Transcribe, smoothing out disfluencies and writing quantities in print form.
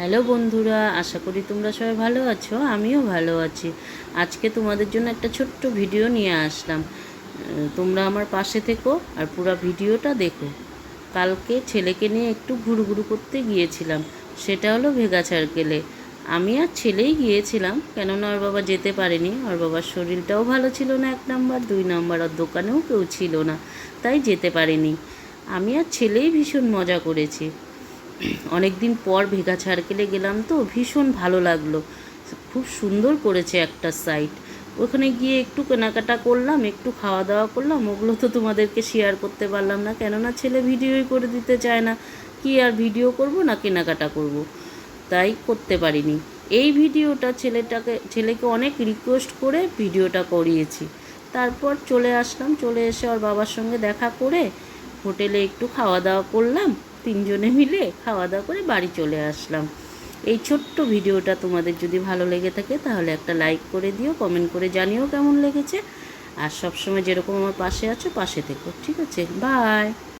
Hello বন্ধুরা, আশা করি তোমরা সবাই ভালো আছো। আমিও ভালো আছি। আজকে তোমাদের জন্য একটা ছোট্ট ভিডিও নিয়ে আসলাম। তোমরা আমার পাশে থেকো আর পুরো ভিডিওটা দেখো। কালকে ছেলেকে নিয়ে একটু ঘুরু করতে গিয়েছিলাম, সেটা হলো ভেগা সার্কেলে। আমি আর ছেলেই গিয়েছিলাম, কেননা ওর বাবা যেতে পারেনি। ওর বাবার শরীরটাও ভালো ছিল না, 1 নাম্বার। 2 নাম্বার, ওর দোকানেও কেউ ছিল না, তাই যেতে পারিনি। আমি আর ছেলেই ভীষণ মজা করেছি। অনেক দিন পর ভেগা সার্কেলে গেলাম, তো ভীষণ ভালো লাগলো। খুব সুন্দর করেছে একটা সাইট। ওখানে গিয়ে একটু কেনাকাটা করলাম, একটু খাওয়া দাওয়া করলাম। ওগুলো তো তোমাদেরকে শেয়ার করতে পারলাম না, কেননা ছেলে ভিডিওই করে দিতে চায় না। কি আর ভিডিও করব না কেনাকাটা করব, তাই করতে পারিনি। এই ভিডিওটা ছেলেকে অনেক রিকোয়েস্ট করে ভিডিওটা করিয়েছি। তারপর চলে আসলাম, চলে এসে ওর বাবার সঙ্গে দেখা করে হোটেলে একটু খাওয়া দাওয়া করলাম। 3জনে মিলে খাওয়া দাওয়া করে বাড়ি চলে আসলাম। এই ছোট্ট ভিডিওটা তোমাদের যদি ভালো লেগে থাকে তাহলে একটা লাইক করে দিও, কমেন্ট করে জানিও কেমন লেগেছে। আর সবসময় যেরকম আমার পাশে আছো, পাশে থেকো। ঠিক আছে, বাই।